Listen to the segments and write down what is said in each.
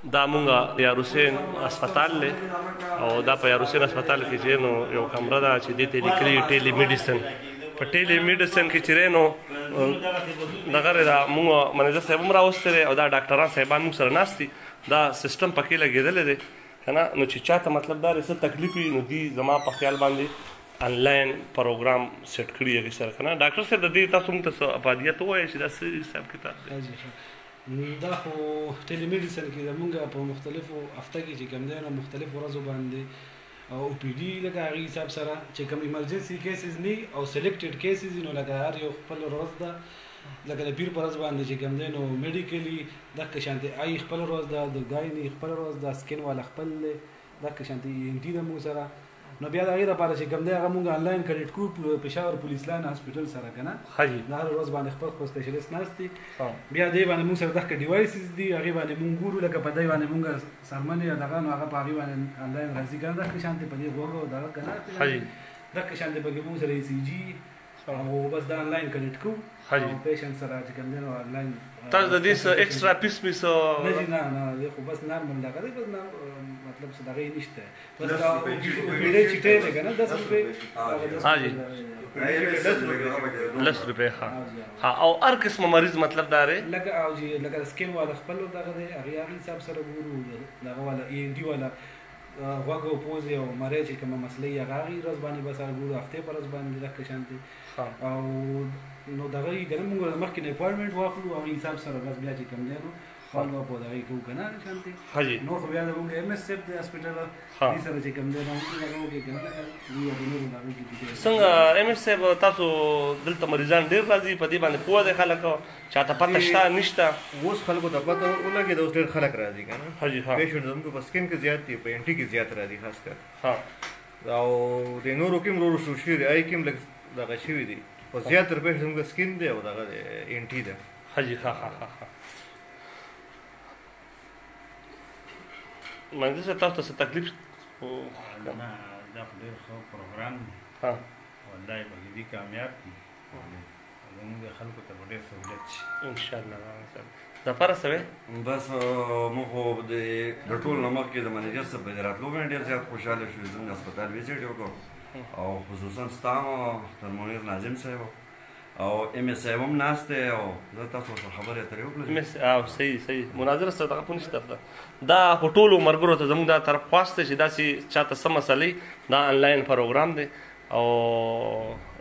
دا مونږه یار حسین هسپتال دی او دا په یار حسین هسپتال کې چې نو یو کمره ده چې دې ته لیکلي ټیلی میډیسن. په ټیلی میډیسن کې چې نو دغه دا مونږ منیجر صاحب هم راوستی دی او دا ډاکټران صاحبان مونږ سره ناست دي. دا سیسټم پکې لګېدلی دی که نه. نو چې چاته مطلب دا څه تکلیف وي نو دوی زما په خیال باندې آنلاین پروګرام سیټ کړي هغې سره که نه. ډاکټر صاحب د دې تاسو موږ ته څه افادیت ووایئ چې دا څه حساب کتاب دی؟ دا خو ټیلی میډیسن کې زمونږ په مختلفو هفته کې چې کوم دی نو مختلفو ورځو باندې او پی ډي لکه هغې حساب سره چې کوم ایمرجنسي کیسز ني او سلیکټډ کیسز نو لکه هر یو خپل ورځ ده. لکه د پیر په ورځ باندې چې کوم دی نو میډیکلي دغه شانتې آی خپل ورځ ده، د ګایني خپل ورځ ده، سکین والا خپل دی، دغه شانتې انټي ده مونږ سره. نو بیا د هغې دپاره چې کوم دی هغه مونږ آنلاین کډیټ کوو پېښور پولیس لاین هاسپټل سره که نه. د هر ورځ باندې خپل خپل سپیشلیست ناست دي. بیا دې باندې مونږ سره دغه ډیوایسز دي هغې باندې مونږ ګورو لکه په دې باندې مونږ سرمن یا دغه نو هغه په هغې باندې آنلاین راځي که نه. دغه شانتې په دې غوږ او دغه که نه دغه شانتې پکې مونږ سره ای سی جي او بس دا آنلاین کډیټ کوو او پیشنټ سره چې کوم دی نو آنلاین. تاسو د دې څه ایکسټرا پیس پیس نه جي نه خو بس نارمل دغه دی. بس مطلب څه دغه یې نشته. بس دا پیډۍ چټۍ دی که نه 10 روپۍ. ها جی 10 روپۍ. ها او هر قسمه مریض مطلب دا دی لکه او جی لکه سکین والا خپل دغه دی هغې حساب سره ګورو. دغه والا ای ان ډي والا غوږ او پوزې او مرۍ چې کومه مسله یې هغه هغې ورځ باندې بس هغه ګورو هفتې په ورځ باندې دغه شانتې. او نو دغه یې که نه مونږ مخکې نه اپواینټمنټ واخلو هغې حساب سره بس بیا چې کوم دی نو فالو اپ او دغه یې کوو که نه شانتې. نور خو بیا زمونږ ایم ایس صاحب دی هاسپټل دې سره چې کوم دی نو هغه وکړې که نه دوی د نورو دغه کې څنګه ایم ایس صاحب تاسو دلته مریضان ډېر راځي په دې باندې پوه دی خلک چاته پته شته نشته؟ اوس خلکو ته پته ولګېده اوس ډېر خلک راځي که نه. پیشنټ زموږ په سکین کې زیات دي په انټي کې زیات راځي خاص کر. او د نورو کې هم ورو شو شوي دي آی کې هم لږ دغه شوي دي خو زیاتره پیشنټ زموږ سکین دی او دغه انټي ده. مهندس صاحب تاسو ته څه تکلیف؟ نه دا خو ډېر ښه پروګرام دی والله پکې دي کامیاب دي زموږ خلکو ته به ډېر سهولت شي انشاءالله. ظفر څه وی؟ بس موږ خو د ټول نه مخکې د منیجر صاحب په راتلو باندې ډېر زیات خوشحاله شو. زموږ هسپتال وزټ یې وکړو او خصوصا ستا تر منیر ناظم صاحب او ایم ایس صاحب هم ناست دی او زه تاسو سره خبرې اترې وکړلې. صحیح مناظره سره دغه خو نشته. دا خو ټولو ملګرو ته زموږ دا طرف خواست دی چې داسې چاته څه مسلې دا آنلاین پروګرام دی او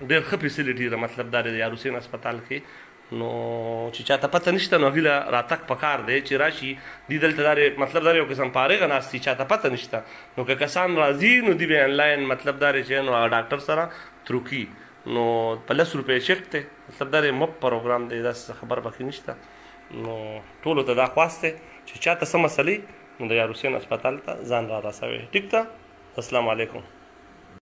ډېر ښه فیسیلیټي ده. مطلب دا دی د یار حسین هسپتال کې نو چې چاته پته نشته نو هغوی له راتګ پکار دی چې راشي. دوی دلته دا مطلب دا یو قسم فارغه ناست دي چاته پته نشته نو که کسان راځي نو دوی به آنلاین مطلب دا چې نو ډاکټر سره ترو کي نو په 10 روپۍ چیک دی. مطلب دا مفت پروګرام دی داسې خبر پکې نشته. نو ټولو ته دا خواست دی چې چاته څه مسلې نو د یار حسین هسپتال ته ځان را رسوي. ټیک ده. السلام علیکم.